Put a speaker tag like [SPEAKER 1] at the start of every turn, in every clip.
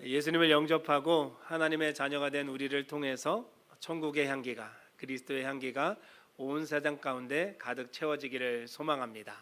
[SPEAKER 1] 예수님을 영접하고 하나님의 자녀가 된 우리를 통해서 천국의 향기가, 그리스도의 향기가 온 세상 가운데 가득 채워지기를 소망합니다.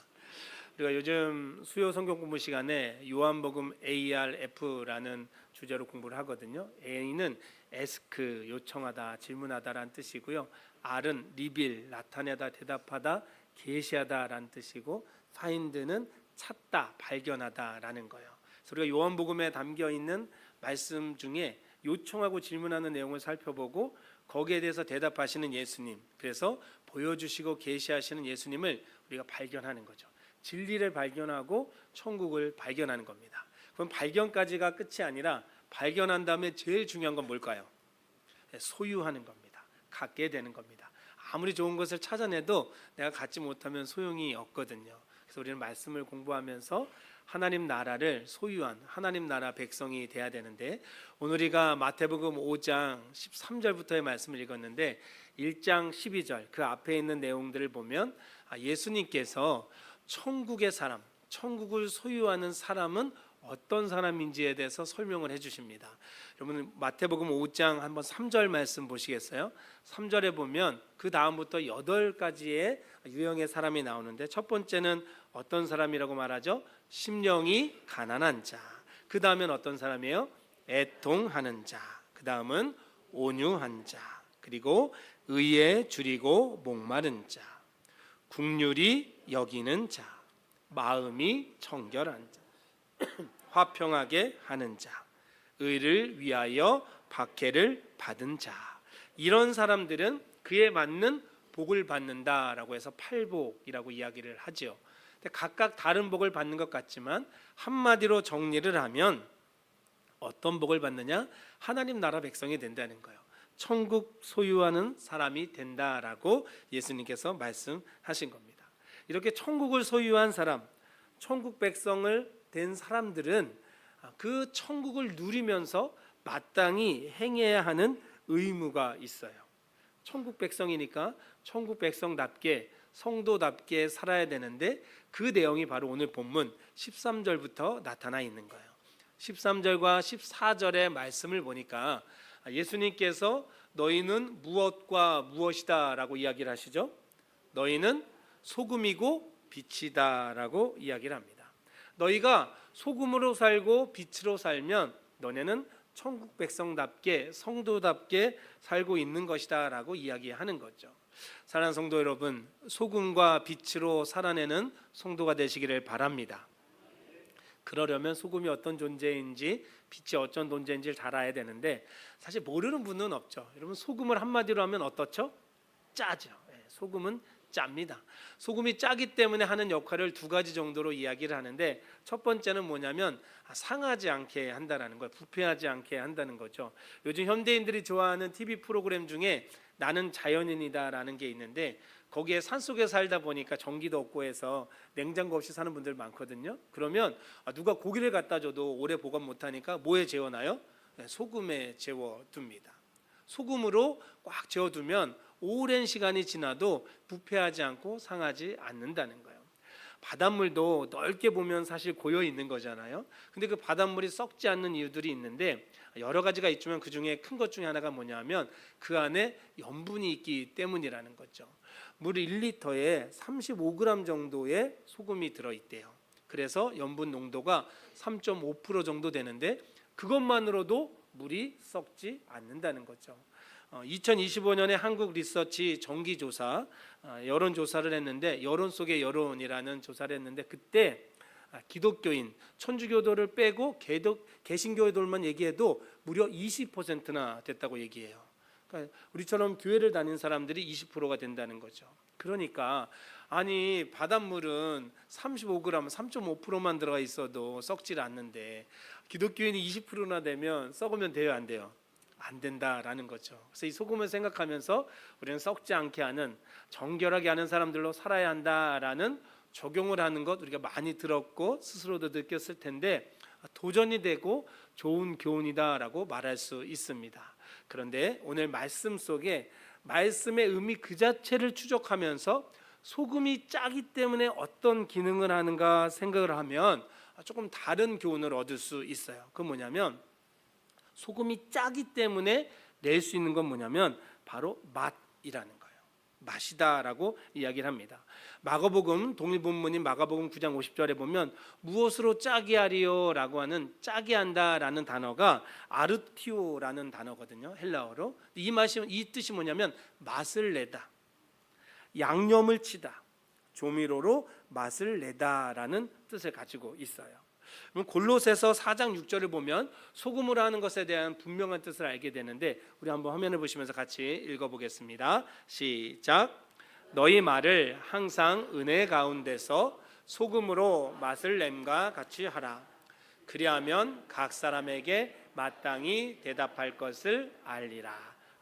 [SPEAKER 1] 우리가 요즘 수요 성경 공부 시간에 요한복음 ARF라는 주제로 공부를 하거든요. A는 ask, 요청하다, 질문하다라는 뜻이고요. R은 reveal, 나타내다, 대답하다, 계시하다라는 뜻이고, find는 찾다, 발견하다라는 거예요. 그래서 우리가 요한복음에 담겨 있는 말씀 중에 요청하고 질문하는 내용을 살펴보고 거기에 대해서 대답하시는 예수님, 그래서 보여주시고 계시하시는 예수님을 우리가 발견하는 거죠. 진리를 발견하고 천국을 발견하는 겁니다. 그럼 발견까지가 끝이 아니라 발견한 다음에 제일 중요한 건 뭘까요? 소유하는 겁니다. 갖게 되는 겁니다. 아무리 좋은 것을 찾아내도 내가 갖지 못하면 소용이 없거든요. 그래서 우리는 말씀을 공부하면서 하나님 나라를 소유한 하나님 나라 백성이 돼야 되는데, 오늘 우리가 마태복음 5장 13절부터의 말씀을 읽었는데 1장 12절 그 앞에 있는 내용들을 보면 예수님께서 천국의 사람, 천국을 소유하는 사람은 어떤 사람인지에 대해서 설명을 해주십니다. 여러분 마태복음 5장 한번 3절 말씀 보시겠어요? 3절에 보면 그 다음부터 8가지의 유형의 사람이 나오는데, 첫 번째는 어떤 사람이라고 말하죠? 심령이 가난한 자. 그 다음엔 어떤 사람이에요? 애통하는 자. 그 다음은 온유한 자. 그리고 의에 줄이고 목마른 자. 긍휼히 여기는 자. 마음이 청결한 자. 화평하게 하는 자. 의를 위하여 박해를 받은 자. 이런 사람들은 그에 맞는 복을 받는다라고 해서 팔복이라고 이야기를 하죠. 각각 다른 복을 받는 것 같지만 한마디로 정리를 하면 어떤 복을 받느냐? 하나님 나라 백성이 된다는 거예요. 천국 소유하는 사람이 된다라고 예수님께서 말씀하신 겁니다. 이렇게 천국을 소유한 사람, 천국 백성을 된 사람들은 그 천국을 누리면서 마땅히 행해야 하는 의무가 있어요. 천국 백성이니까 천국 백성답게 성도답게 살아야 되는데, 그 내용이 바로 오늘 본문 13절부터 나타나 있는 거예요. 13절과 14절의 말씀을 보니까 예수님께서 너희는 무엇과 무엇이다 라고 이야기를 하시죠. 너희는 소금이고 빛이다 라고 이야기를 합니다. 너희가 소금으로 살고 빛으로 살면 너네는 천국 백성답게 성도답게 살고 있는 것이다 라고 이야기하는 거죠. 사랑하는 성도 여러분, 소금과 빛으로 살아내는 성도가 되시기를 바랍니다. 그러려면 소금이 어떤 존재인지 빛이 어떤 존재인지를 잘 알아야 되는데, 사실 모르는 분은 없죠. 여러분, 소금을 한마디로 하면 어떻죠? 짜죠. 소금은 짭니다. 소금이 짜기 때문에 하는 역할을 2가지 정도로 이야기를 하는데, 첫 번째는 뭐냐면 상하지 않게 한다는 거예요. 부패하지 않게 한다는 거죠. 요즘 현대인들이 좋아하는 TV 프로그램 중에 나는 자연인이다라는 게 있는데, 거기에 산속에 살다 보니까 전기도 없고 해서 냉장고 없이 사는 분들 많거든요. 그러면 누가 고기를 갖다 줘도 오래 보관 못하니까 뭐에 재워놔요? 소금에 재워둡니다. 소금으로 꽉 재워두면 오랜 시간이 지나도 부패하지 않고 상하지 않는다는 거예요. 바닷물도 넓게 보면 사실 고여 있는 거잖아요. 근데 그 바닷물이 썩지 않는 이유들이 있는데, 여러 가지가 있지만 그 중에 큰 것 중에 하나가 뭐냐면 그 안에 염분이 있기 때문이라는 거죠. 물 1리터에 35g 정도의 소금이 들어있대요. 그래서 염분 농도가 3.5% 정도 되는데, 그것만으로도 물이 썩지 않는다는 거죠. 2025년에 한국 리서치 정기조사, 여론조사를 했는데, 여론 속의 여론이라는 조사를 했는데, 그때 기독교인, 천주교도를 빼고 개신교도들만 얘기해도 무려 20%나 됐다고 얘기해요. 그러니까 우리처럼 교회를 다니는 사람들이 20%가 된다는 거죠. 그러니까 아니 바닷물은 35g, 3.5%만 들어가 있어도 썩질 않는데 기독교인이 20%나 되면 썩으면 돼요, 안 돼요? 안 된다라는 거죠. 그래서 이 소금을 생각하면서 우리는 썩지 않게 하는, 정결하게 하는 사람들로 살아야 한다라는 적용을 하는 것 우리가 많이 들었고 스스로도 느꼈을 텐데, 도전이 되고 좋은 교훈이다라고 말할 수 있습니다. 그런데 오늘 말씀 속에 말씀의 의미 그 자체를 추적하면서 소금이 짜기 때문에 어떤 기능을 하는가 생각을 하면 조금 다른 교훈을 얻을 수 있어요. 그건 뭐냐면 소금이 짜기 때문에 낼 수 있는 건 뭐냐면 바로 맛이라는 거예요. 맛이다라고 이야기를 합니다. 마가복음 동일 본문인 마가복음 9장 50절에 보면 무엇으로 짜게 하리요라고 하는 짜게 한다라는 단어가 아르티오라는 단어거든요. 헬라어로. 이 뜻이 뭐냐면 맛을 내다, 양념을 치다, 조미료로 맛을 내다라는 뜻을 가지고 있어요. 그럼 골로새서 4장 6절을 보면 소금으로 하는 것에 대한 분명한 뜻을 알게 되는데 우리 한번 화면을 보시면서 같이 읽어보겠습니다. 시작. 너희 말을 항상 은혜 가운데서 소금으로 맛을 냄과 같이 하라. 그리하면 각 사람에게 마땅히 대답할 것을 알리라.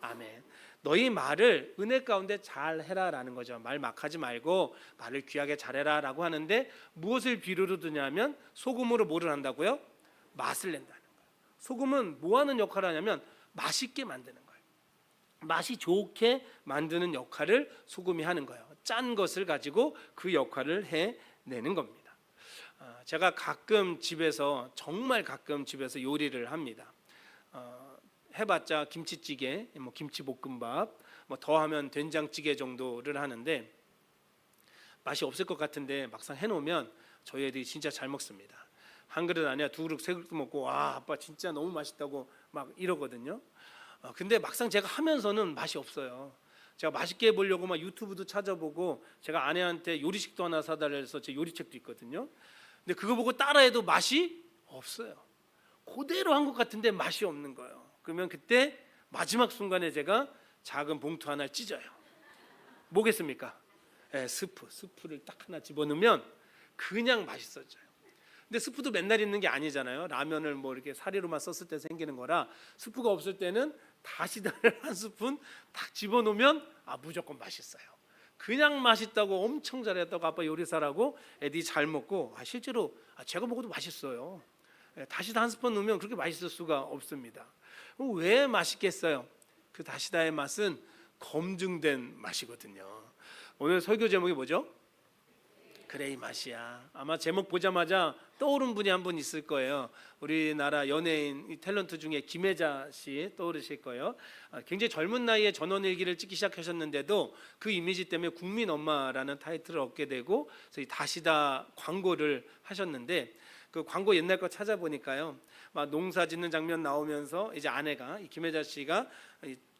[SPEAKER 1] 아멘. 너희 말을 은혜 가운데 잘 해라라는 거죠. 말 막 하지 말고 말을 귀하게 잘해라라고 하는데 무엇을 비유로 드냐면 소금으로 뭐를 한다고요? 맛을 낸다는 거예요. 소금은 뭐 하는 역할을 하냐면 맛있게 만드는 거예요. 맛이 좋게 만드는 역할을 소금이 하는 거예요. 짠 것을 가지고 그 역할을 해내는 겁니다. 제가 가끔 집에서 정말 가끔 집에서 요리를 합니다. 해봤자 김치찌개, 뭐 김치볶음밥, 뭐 더하면 된장찌개 정도를 하는데 맛이 없을 것 같은데 막상 해놓으면 저희 애들이 진짜 잘 먹습니다. 한 그릇 아니야 두 그릇 세 그릇 먹고 와 아빠 진짜 너무 맛있다고 막 이러거든요. 근데 막상 제가 하면서는 맛이 없어요. 제가 맛있게 해보려고 막 유튜브도 찾아보고 제가 아내한테 요리식도 하나 사달라 해서 제 요리책도 있거든요. 근데 그거 보고 따라해도 맛이 없어요. 그대로 한 것 같은데 맛이 없는 거예요. 그러면 그때 마지막 순간에 제가 작은 봉투 하나를 찢어요. 뭐겠습니까? 스프를 딱 하나 집어넣으면 그냥 맛있어져요. 근데 스프도 맨날 있는 게 아니잖아요. 라면을 뭐 이렇게 사리로만 썼을 때 생기는 거라 스프가 없을 때는 다시다를 한 스푼 딱 집어넣으면 무조건 맛있어요. 그냥 맛있다고 엄청 잘했다고 아빠 요리사라고 애들이 잘 먹고 실제로 제가 먹어도 맛있어요. 다시다 한 스푼 넣으면 그렇게 맛있을 수가 없습니다. 왜 맛있겠어요? 그 다시다의 맛은 검증된 맛이거든요. 오늘 설교 제목이 뭐죠? 그래 이 맛이야. 아마 제목 보자마자 떠오른 분이 한 분 있을 거예요. 우리나라 연예인 탤런트 중에 김혜자 씨 떠오르실 거예요. 굉장히 젊은 나이에 전원일기를 찍기 시작하셨는데도 그 이미지 때문에 국민 엄마라는 타이틀을 얻게 되고 그래서 이 다시다 광고를 하셨는데 그 광고 옛날 거 찾아보니까요. 막 농사 짓는 장면 나오면서 이제 아내가 이 김혜자 씨가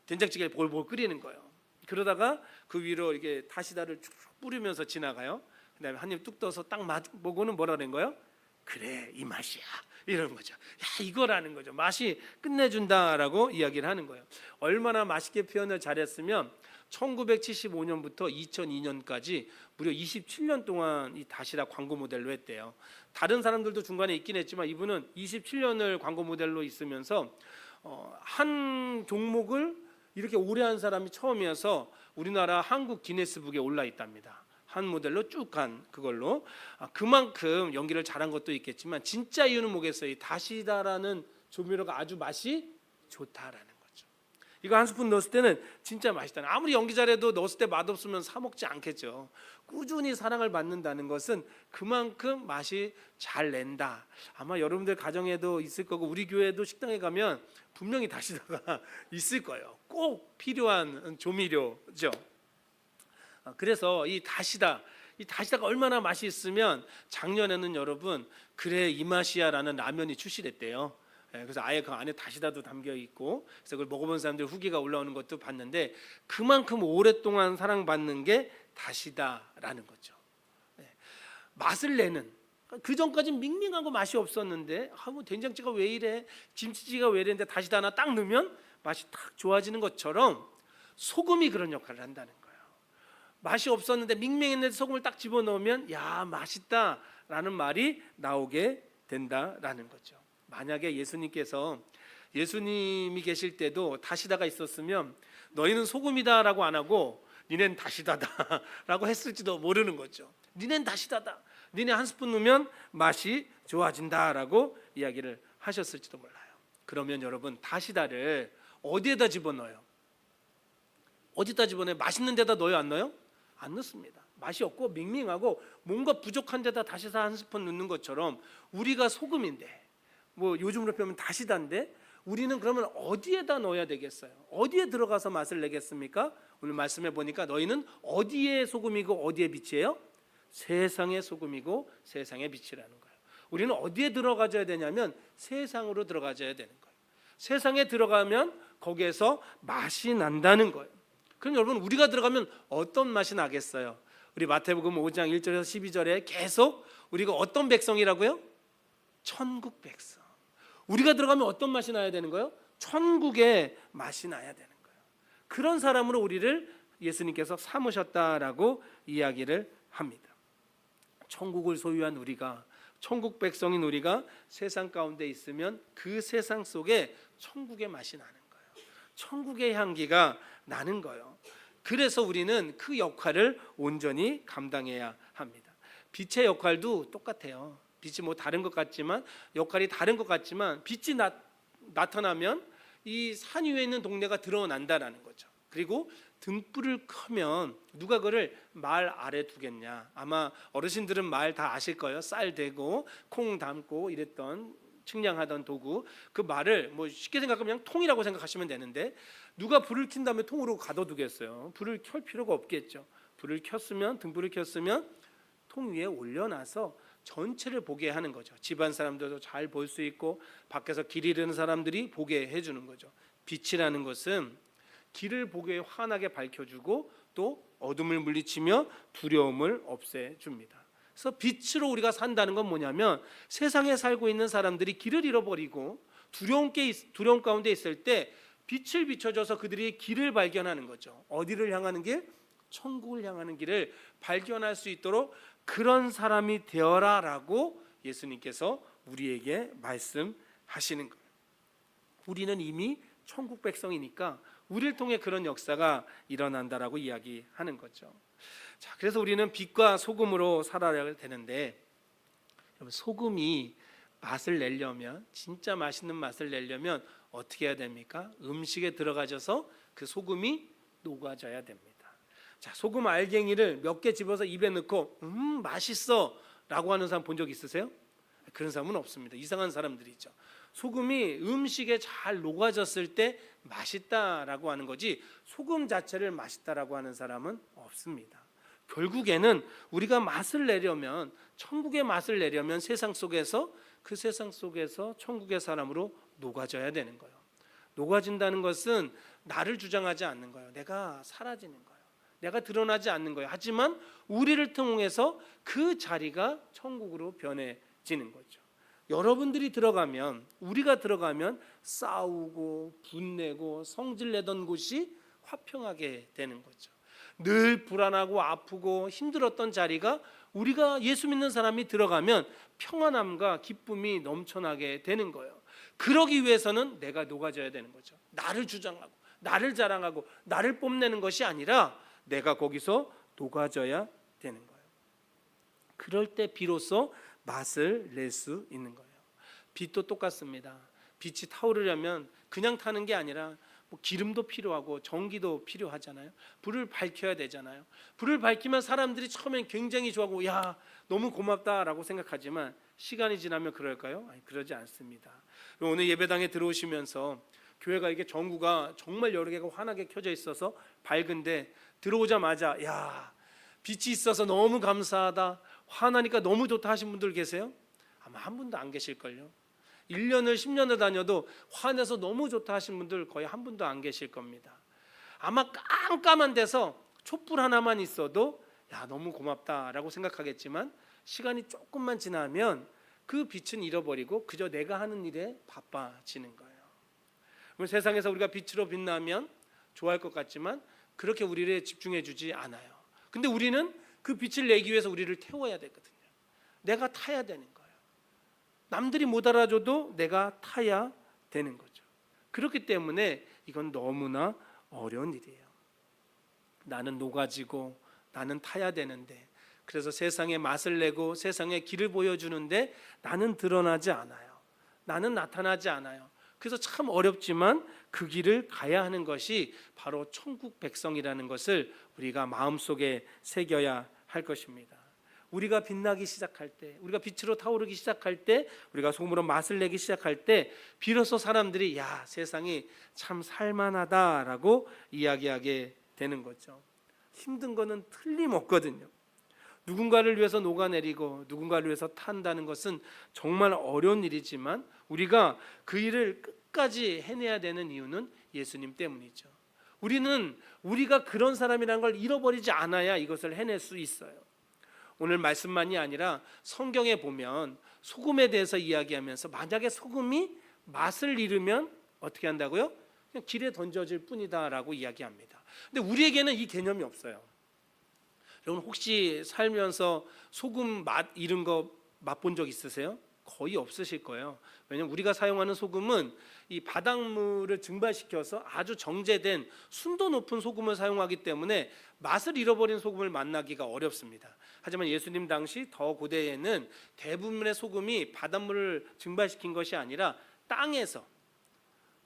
[SPEAKER 1] 된장찌개를 볼볼 끓이는 거예요. 그러다가 그 위로 이렇게 다시다를 쭉 뿌리면서 지나가요. 그다음에 한 입 뚝 떠서 딱 보고는 뭐라 그런 거예요? 그래 이 맛이야 이러는 거죠. 야 이거라는 거죠. 맛이 끝내준다라고 이야기를 하는 거예요. 얼마나 맛있게 표현을 잘했으면 1975년부터 2002년까지 무려 27년 동안 이 다시다 광고 모델로 했대요. 다른 사람들도 중간에 있긴 했지만 이분은 27년을 광고 모델로 있으면서 한 종목을 이렇게 오래 한 사람이 처음이어서 우리나라 한국 기네스북에 올라 있답니다. 한 모델로 쭉 간 그걸로 그만큼 연기를 잘한 것도 있겠지만 진짜 이유는 뭐겠어요? 이 다시다라는 조미료가 아주 맛이 좋다라는 거죠. 이거 한 스푼 넣었을 때는 진짜 맛있다. 아무리 연기 잘해도 넣었을 때 맛없으면 사 먹지 않겠죠. 꾸준히 사랑을 받는다는 것은 그만큼 맛이 잘 낸다. 아마 여러분들 가정에도 있을 거고 우리 교회도 식당에 가면 분명히 다시다가 있을 거예요. 꼭 필요한 조미료죠. 그래서 이 다시다가 얼마나 맛이 있으면 작년에는 여러분 그래 이 맛이야라는 라면이 출시됐대요. 그래서 아예 그 안에 다시다도 담겨 있고 그래서 그걸 먹어본 사람들 후기가 올라오는 것도 봤는데 그만큼 오랫동안 사랑받는 게 다시다라는 거죠. 맛을 내는 그 전까지는 밍밍하고 맛이 없었는데 뭐 된장찌개가 왜 이래 김치찌개가 왜 이랬는데 다시다 하나 딱 넣으면 맛이 딱 좋아지는 것처럼 소금이 그런 역할을 한다는 거예요. 맛이 없었는데 밍밍했는데 소금을 딱 집어넣으면 야 맛있다라는 말이 나오게 된다라는 거죠. 만약에 예수님이 계실 때도 다시다가 있었으면 너희는 소금이다라고 안 하고 니넨 다시다다라고 했을지도 모르는 거죠. 니넨 다시다다. 니네 한 스푼 넣으면 맛이 좋아진다라고 이야기를 하셨을지도 몰라요. 그러면 여러분 다시다를 어디에다 집어넣어요? 어디다 집어넣어요? 맛있는 데다 넣어요? 안 넣어요? 안 넣습니다. 맛이 없고 밍밍하고 뭔가 부족한 데다 다시다 한 스푼 넣는 것처럼 우리가 소금인데 뭐 요즘으로 표현하면 다시다인데 우리는 그러면 어디에다 넣어야 되겠어요? 어디에 들어가서 맛을 내겠습니까? 오늘 말씀해 보니까 너희는 어디에 소금이고 어디에 빛이에요? 세상의 소금이고 세상의 빛이라는 거예요. 우리는 어디에 들어가줘야 되냐면 세상으로 들어가줘야 되는 거예요. 세상에 들어가면 거기에서 맛이 난다는 거예요. 그럼 여러분, 우리가 들어가면 어떤 맛이 나겠어요? 우리 마태복음 5장 1절에서 12절에 계속 우리가 어떤 백성이라고요? 천국 백성. 우리가 들어가면 어떤 맛이 나야 되는 거예요? 천국의 맛이 나야 되는 거예요. 그런 사람으로 우리를 예수님께서 삼으셨다라고 이야기를 합니다. 천국을 소유한 우리가, 천국 백성인 우리가 세상 가운데 있으면 그 세상 속에 천국의 맛이 나는 거예요. 천국의 향기가 나는 거예요. 그래서 우리는 그 역할을 온전히 감당해야 합니다. 빛의 역할도 똑같아요. 빛이 뭐 다른 것 같지만, 역할이 다른 것 같지만, 빛이 나타나면 이 산 위에 있는 동네가 드러난다라는 거죠. 그리고 등불을 켜면 누가 그를 말 아래 두겠냐? 아마 어르신들은 말 다 아실 거예요. 쌀 대고 콩 담고 이랬던, 측량하던 도구. 그 말을 뭐 쉽게 생각하면 그냥 통이라고 생각하시면 되는데, 누가 불을 킨 다음에 통으로 가둬두겠어요? 불을 켤 필요가 없겠죠. 불을 켰으면, 등불을 켰으면 통 위에 올려놔서 전체를 보게 하는 거죠. 집안 사람들도 잘 볼 수 있고 밖에서 길 잃은 사람들이 보게 해주는 거죠. 빛이라는 것은 길을 보게 환하게 밝혀주고 또 어둠을 물리치며 두려움을 없애줍니다. 그래서 빛으로 우리가 산다는 건 뭐냐면, 세상에 살고 있는 사람들이 길을 잃어버리고 두려움 가운데 있을 때 빛을 비춰줘서 그들이 길을 발견하는 거죠. 어디를 향하는 길? 천국을 향하는 길을 발견할 수 있도록 그런 사람이 되어라라고 예수님께서 우리에게 말씀하시는 거예요. 우리는 이미 천국 백성이니까 우리를 통해 그런 역사가 일어난다라고 이야기하는 거죠. 자, 그래서 우리는 빛과 소금으로 살아야 되는데, 소금이 맛을 내려면, 진짜 맛있는 맛을 내려면 어떻게 해야 됩니까? 음식에 들어가져서 그 소금이 녹아져야 됩니다. 자, 소금 알갱이를 몇 개 집어서 입에 넣고 맛있어 라고 하는 사람 본 적 있으세요? 그런 사람은 없습니다. 이상한 사람들이죠. 소금이 음식에 잘 녹아졌을 때 맛있다라고 하는 거지, 소금 자체를 맛있다라고 하는 사람은 없습니다. 결국에는 우리가 맛을 내려면, 천국의 맛을 내려면 세상 속에서, 그 세상 속에서 천국의 사람으로 녹아져야 되는 거예요. 녹아진다는 것은 나를 주장하지 않는 거예요. 내가 사라지는 거예요. 내가 드러나지 않는 거예요. 하지만 우리를 통해서 그 자리가 천국으로 변해지는 거죠. 여러분들이 들어가면, 우리가 들어가면 싸우고 분내고 성질내던 곳이 화평하게 되는 거죠. 늘 불안하고 아프고 힘들었던 자리가 우리가 예수 믿는 사람이 들어가면 평안함과 기쁨이 넘쳐나게 되는 거예요. 그러기 위해서는 내가 녹아져야 되는 거죠. 나를 주장하고 나를 자랑하고 나를 뽐내는 것이 아니라 내가 거기서 녹아져야 되는 거예요. 그럴 때 비로소 맛을 낼 수 있는 거예요. 빛도 똑같습니다. 빛이 타오르려면 그냥 타는 게 아니라 뭐 기름도 필요하고 전기도 필요하잖아요. 불을 밝혀야 되잖아요. 불을 밝히면 사람들이 처음엔 굉장히 좋아하고, 야, 너무 고맙다라고 생각하지만 시간이 지나면 그럴까요? 아니, 그러지 않습니다. 오늘 예배당에 들어오시면서 교회가 이게 전구가 정말 여러 개가 환하게 켜져 있어서 밝은데, 들어오자마자 야, 빛이 있어서 너무 감사하다, 환하니까 너무 좋다 하신 분들 계세요? 아마 한 분도 안 계실걸요. 1년을 10년을 다녀도 환해서 너무 좋다 하신 분들 거의 한 분도 안 계실 겁니다. 아마 깜깜한 데서 촛불 하나만 있어도 야, 너무 고맙다라고 생각하겠지만, 시간이 조금만 지나면 그 빛은 잃어버리고 그저 내가 하는 일에 바빠지는 거예요. 세상에서 우리가 빛으로 빛나면 좋아할 것 같지만 그렇게 우리를 집중해 주지 않아요. 근데 우리는 그 빛을 내기 위해서 우리를 태워야 되거든요. 내가 타야 되는 거예요. 남들이 못 알아줘도 내가 타야 되는 거죠. 그렇기 때문에 이건 너무나 어려운 일이에요. 나는 녹아지고 나는 타야 되는데, 그래서 세상에 맛을 내고 세상에 길을 보여주는데 나는 드러나지 않아요. 나는 나타나지 않아요. 그래서 참 어렵지만 그 길을 가야 하는 것이 바로 천국 백성이라는 것을 우리가 마음속에 새겨야 할 것입니다. 우리가 빛나기 시작할 때, 우리가 빛으로 타오르기 시작할 때, 우리가 소금으로 맛을 내기 시작할 때 비로소 사람들이 야, 세상이 참 살만하다라고 이야기하게 되는 거죠. 힘든 거는 틀림없거든요. 누군가를 위해서 녹아내리고 누군가를 위해서 탄다는 것은 정말 어려운 일이지만 우리가 그 일을 끝까지 해내야 되는 이유는 예수님 때문이죠. 우리가 그런 사람이라는 걸 잃어버리지 않아야 이것을 해낼 수 있어요. 오늘 말씀만이 아니라 성경에 보면 소금에 대해서 이야기하면서 만약에 소금이 맛을 잃으면 어떻게 한다고요? 그냥 길에 던져질 뿐이다라고 이야기합니다. 근데 우리에게는 이 개념이 없어요. 여러분 혹시 살면서 소금 맛 잃은 거 맛본 적 있으세요? 거의 없으실 거예요. 왜냐하면 우리가 사용하는 소금은 이 바닷물을 증발시켜서 아주 정제된 순도 높은 소금을 사용하기 때문에 맛을 잃어버린 소금을 만나기가 어렵습니다. 하지만 예수님 당시 더 고대에는 대부분의 소금이 바닷물을 증발시킨 것이 아니라 땅에서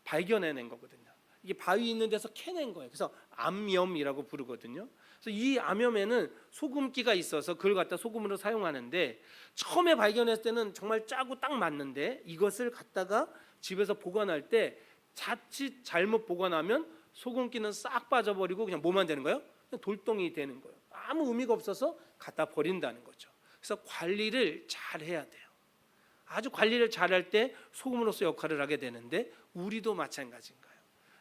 [SPEAKER 1] 발견해낸 거거든요. 이게 바위 있는 데서 캐낸 거예요. 그래서 암염이라고 부르거든요. 그래서 이 암염에는 소금기가 있어서 그걸 갖다 소금으로 사용하는데 처음에 발견했을 때는 정말 짜고 딱 맞는데 이것을 갖다가 집에서 보관할 때 자칫 잘못 보관하면 소금기는 싹 빠져버리고 그냥 뭐만 되는 거예요? 그냥 돌덩이 되는 거예요. 아무 의미가 없어서 갖다 버린다는 거죠. 그래서 관리를 잘 해야 돼요. 아주 관리를 잘할 때 소금으로서 역할을 하게 되는데 우리도 마찬가지인가요?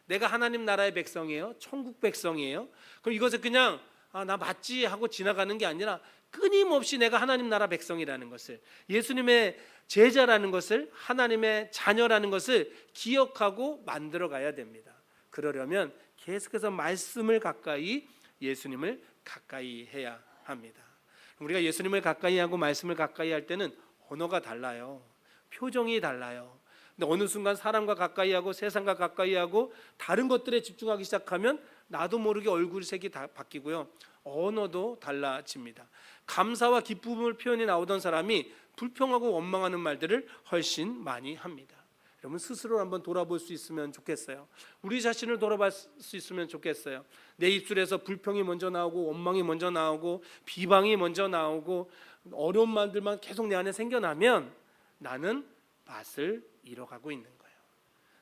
[SPEAKER 1] 내가 하나님 나라의 백성이에요? 천국 백성이에요? 그럼 이것을 그냥 나 맞지 하고 지나가는 게 아니라 끊임없이 내가 하나님 나라 백성이라는 것을, 예수님의 제자라는 것을, 하나님의 자녀라는 것을 기억하고 만들어 가야 됩니다. 그러려면 계속해서 말씀을 가까이, 예수님을 가까이 해야 합니다. 우리가 예수님을 가까이 하고 말씀을 가까이 할 때는 언어가 달라요. 표정이 달라요. 근데 어느 순간 사람과 가까이 하고 세상과 가까이 하고 다른 것들에 집중하기 시작하면 나도 모르게 얼굴색이 다 바뀌고요. 언어도 달라집니다. 감사와 기쁨을 표현이 나오던 사람이 불평하고 원망하는 말들을 훨씬 많이 합니다. 여러분 스스로 한번 돌아볼 수 있으면 좋겠어요. 우리 자신을 돌아볼 수 있으면 좋겠어요. 내 입술에서 불평이 먼저 나오고 원망이 먼저 나오고 비방이 먼저 나오고 어려운 말들만 계속 내 안에 생겨나면 나는 맛을 잃어가고 있는 거예요.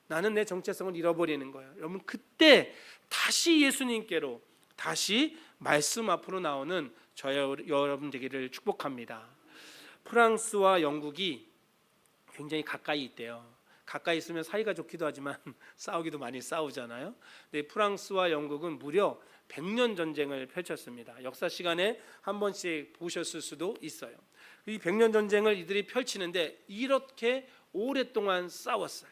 [SPEAKER 1] 나는 내 정체성을 잃어버리는 거예요. 여러분 그때 다시 예수님께로, 다시 말씀 앞으로 나오는 저와 여러분 되기를 축복합니다. 프랑스와 영국이 굉장히 가까이 있대요. 가까이 있으면 사이가 좋기도 하지만 싸우기도 많이 싸우잖아요. 근데 프랑스와 영국은 무려 100년 전쟁을 펼쳤습니다. 역사 시간에 한 번씩 보셨을 수도 있어요. 이 100년 전쟁을 이들이 펼치는데 이렇게 오랫동안 싸웠어요.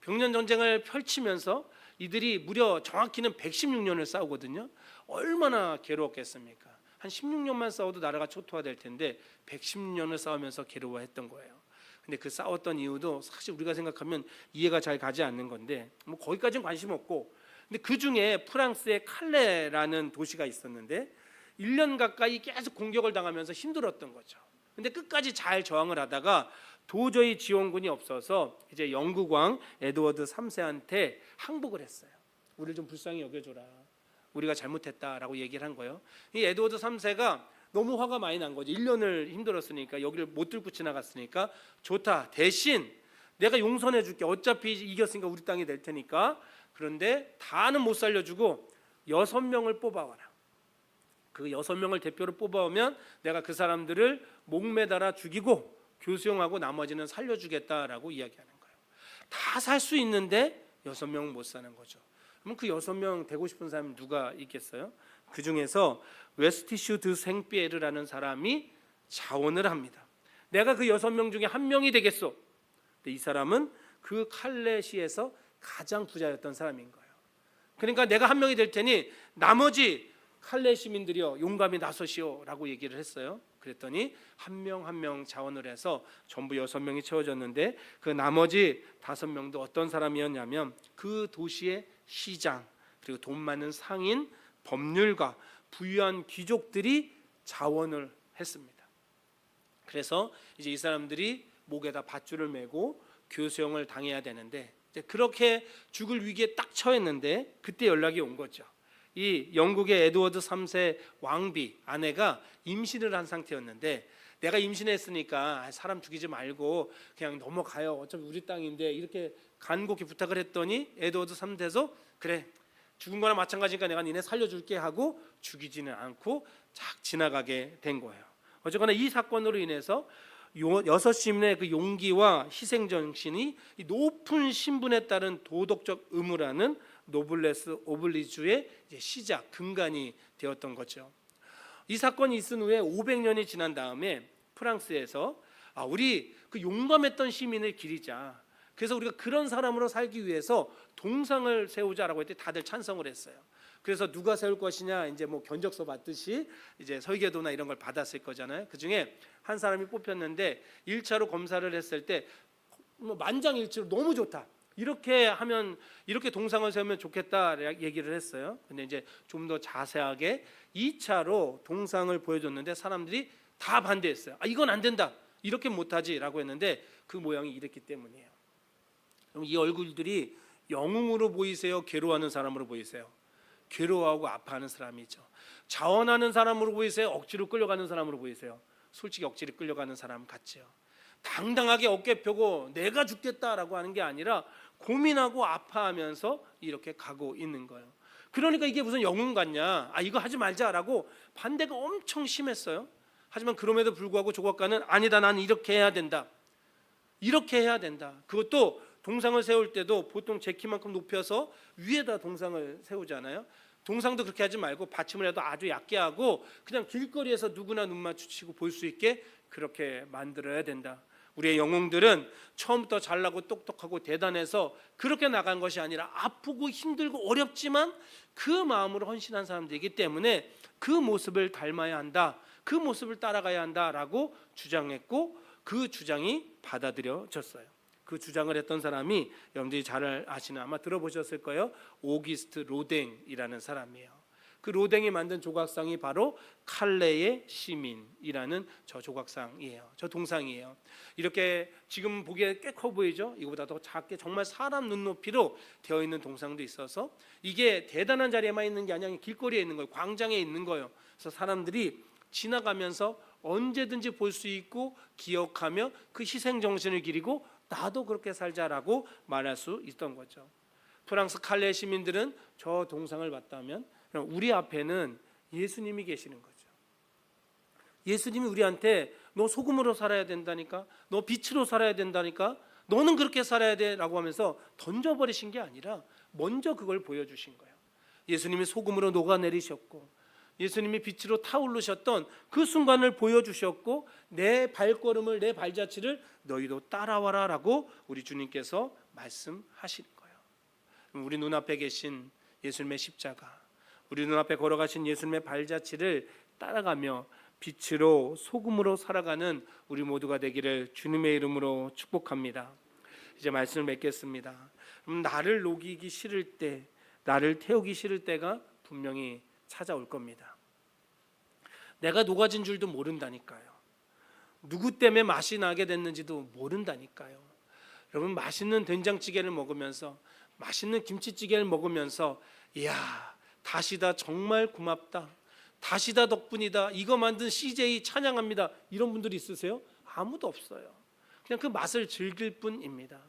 [SPEAKER 1] 100년 전쟁을 펼치면서 이들이 무려 정확히는 116년을 싸우거든요. 얼마나 괴로웠겠습니까? 한 16년만 싸워도 나라가 초토화될 텐데 116년을 싸우면서 괴로워했던 거예요. 근데 그 싸웠던 이유도 사실 우리가 생각하면 이해가 잘 가지 않는 건데 뭐 거기까지는 관심 없고, 근데 그 중에 프랑스의 칼레라는 도시가 있었는데 1년 가까이 계속 공격을 당하면서 힘들었던 거죠. 근데 끝까지 잘 저항을 하다가 도저히 지원군이 없어서 이제 영국 왕 에드워드 3세한테 항복을 했어요. 우리를 좀 불쌍히 여겨줘라, 우리가 잘못했다라고 얘기를 한 거예요. 이 에드워드 3세가 너무 화가 많이 난 거죠. 1년을 힘들었으니까, 여기를 못 뚫고 지나갔으니까 좋다, 대신 내가 용서해 줄게, 어차피 이겼으니까 우리 땅이 될 테니까. 그런데 다는 못 살려주고 6명을 뽑아와라. 그 6명을 대표로 뽑아오면 내가 그 사람들을 목매달아 죽이고 교수형하고 나머지는 살려주겠다라고 이야기하는 거예요. 다 살 수 있는데 6명 못 사는 거죠. 그럼 그 6명 되고 싶은 사람이 누가 있겠어요? 그 중에서 웨스티슈 드 생피에르라는 사람이 자원을 합니다. 내가 그 6명 중에 한 명이 되겠소. 근데 이 사람은 그 칼레시에서 가장 부자였던 사람인 거예요. 그러니까 내가 한 명이 될 테니 나머지 칼레 시민들이여 용감히 나서시오라고 얘기를 했어요. 그랬더니 한 명 한 명 자원을 해서 전부 6명이 채워졌는데 그 나머지 5명도 어떤 사람이었냐면 그 도시의 시장, 그리고 돈 많은 상인, 법률가, 부유한 귀족들이 자원을 했습니다. 그래서 이제 이 사람들이 목에다 밧줄을 메고 교수형을 당해야 되는데 이제 그렇게 죽을 위기에 딱 처했는데 그때 연락이 온 거죠. 이 영국의 에드워드 3세 왕비 아내가 임신을 한 상태였는데, 내가 임신했으니까 사람 죽이지 말고 그냥 넘어가요, 어차피 우리 땅인데, 이렇게 간곡히 부탁을 했더니 에드워드 3세도 그래, 죽은 거나 마찬가지니까 내가 니네 살려줄게 하고 죽이지는 않고 착 지나가게 된 거예요. 어쨌거나 이 사건으로 인해서 6시민의 그 용기와 희생정신이 높은 신분에 따른 도덕적 의무라는 노블레스 오블리주의 시작, 근간이 되었던 거죠. 이 사건이 있은 후에 500년이 지난 다음에 프랑스에서 우리 그 용감했던 시민을 기리자, 그래서 우리가 그런 사람으로 살기 위해서 동상을 세우자라고 했더니 다들 찬성을 했어요. 그래서 누가 세울 것이냐, 이제 뭐 견적서 받듯이 이제 설계도나 이런 걸 받았을 거잖아요. 그 중에 한 사람이 뽑혔는데 1차로 검사를 했을 때 만장일치로 너무 좋다, 이렇게 하면, 이렇게 동상을 세우면 좋겠다 얘기를 했어요. 근데 이제 좀 더 자세하게 2차로 동상을 보여줬는데 사람들이 다 반대했어요. 이건 안 된다, 이렇게 못하지라고 했는데 그 모양이 이랬기 때문이에요. 그럼 이 얼굴들이 영웅으로 보이세요, 괴로워하는 사람으로 보이세요? 괴로워하고 아파하는 사람이죠. 자원하는 사람으로 보이세요, 억지로 끌려가는 사람으로 보이세요? 솔직히 억지로 끌려가는 사람 같죠. 당당하게 어깨 펴고 내가 죽겠다라고 하는 게 아니라 고민하고 아파하면서 이렇게 가고 있는 거예요. 그러니까 이게 무슨 영웅 같냐, 이거 하지 말자라고 반대가 엄청 심했어요. 하지만 그럼에도 불구하고 조각가는 아니다, 나는 이렇게 해야 된다, 이렇게 해야 된다. 그것도 동상을 세울 때도 보통 제 키만큼 높여서 위에다 동상을 세우잖아요. 동상도 그렇게 하지 말고 받침을 해도 아주 얕게 하고 그냥 길거리에서 누구나 눈 마주치고 볼 수 있게 그렇게 만들어야 된다. 우리의 영웅들은 처음부터 잘나고 똑똑하고 대단해서 그렇게 나간 것이 아니라 아프고 힘들고 어렵지만 그 마음으로 헌신한 사람들이기 때문에 그 모습을 닮아야 한다, 그 모습을 따라가야 한다라고 주장했고, 그 주장이 받아들여졌어요. 그 주장을 했던 사람이 여러분들이 잘 아시는, 아마 들어보셨을 거예요, 오기스트 로댕이라는 사람이에요. 그 로댕이 만든 조각상이 바로 칼레의 시민이라는 저 조각상이에요. 저 동상이에요. 이렇게 지금 보기에 꽤 커 보이죠? 이거보다 더 작게 정말 사람 눈높이로 되어 있는 동상도 있어서 이게 대단한 자리에만 있는 게 아니라 길거리에 있는 거예요. 광장에 있는 거예요. 그래서 사람들이 지나가면서 언제든지 볼 수 있고 기억하며 그 희생 정신을 기리고 나도 그렇게 살자라고 말할 수 있던 거죠. 프랑스 칼레 시민들은 저 동상을 봤다면 우리 앞에는 예수님이 계시는 거죠. 예수님이 우리한테 너 소금으로 살아야 된다니까, 너 빛으로 살아야 된다니까, 너는 그렇게 살아야 돼라고 하면서 던져버리신 게 아니라 먼저 그걸 보여주신 거예요. 예수님이 소금으로 녹아내리셨고 예수님이 빛으로 타오르셨던 그 순간을 보여주셨고, 내 발걸음을, 내 발자취를 너희도 따라와라 라고 우리 주님께서 말씀하시는 거예요. 우리 눈앞에 계신 예수님의 십자가, 우리 눈앞에 걸어가신 예수님의 발자취를 따라가며 빛으로 소금으로 살아가는 우리 모두가 되기를 주님의 이름으로 축복합니다. 이제 말씀을 맺겠습니다. 나를 녹이기 싫을 때, 나를 태우기 싫을 때가 분명히 찾아올 겁니다. 내가 녹아진 줄도 모른다니까요. 누구 때문에 맛이 나게 됐는지도 모른다니까요. 여러분, 맛있는 된장찌개를 먹으면서, 맛있는 김치찌개를 먹으면서, 이야, 다시다, 정말 고맙다, 다시다 덕분이다, 이거 만든 CJ 찬양합니다, 이런 분들이 있으세요? 아무도 없어요. 그냥 그 맛을 즐길 뿐입니다.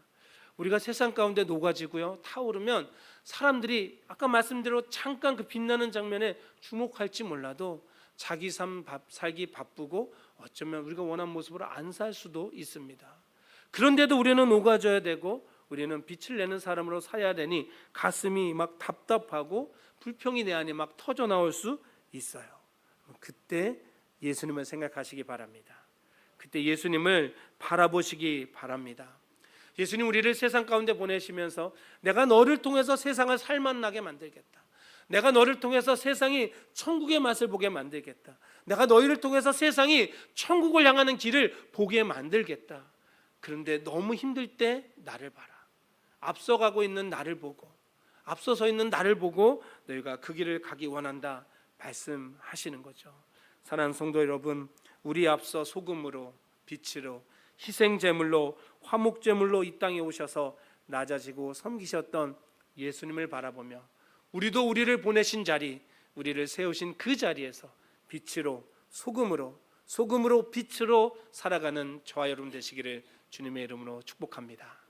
[SPEAKER 1] 우리가 세상 가운데 녹아지고요, 타오르면 사람들이 아까 말씀대로 잠깐 그 빛나는 장면에 주목할지 몰라도 자기 삶 살기 바쁘고 어쩌면 우리가 원하는 모습으로 안 살 수도 있습니다. 그런데도 우리는 녹아져야 되고 우리는 빛을 내는 사람으로 살아야 되니 가슴이 막 답답하고 불평이 내 안에 막 터져 나올 수 있어요. 그때 예수님을 생각하시기 바랍니다. 그때 예수님을 바라보시기 바랍니다. 예수님 우리를 세상 가운데 보내시면서 내가 너를 통해서 세상을 살맛나게 만들겠다, 내가 너를 통해서 세상이 천국의 맛을 보게 만들겠다, 내가 너희를 통해서 세상이 천국을 향하는 길을 보게 만들겠다. 그런데 너무 힘들 때 나를 봐라, 앞서가고 있는 나를 보고, 앞서서 있는 나를 보고 너희가 그 길을 가기 원한다 말씀하시는 거죠. 사랑하는 성도 여러분, 우리 앞서 소금으로, 빛으로, 희생제물로, 화목제물로 이 땅에 오셔서 낮아지고 섬기셨던 예수님을 바라보며 우리도 우리를 보내신 자리, 우리를 세우신 그 자리에서 빛으로, 소금으로 빛으로 살아가는 저와 여러분 되시기를 주님의 이름으로 축복합니다.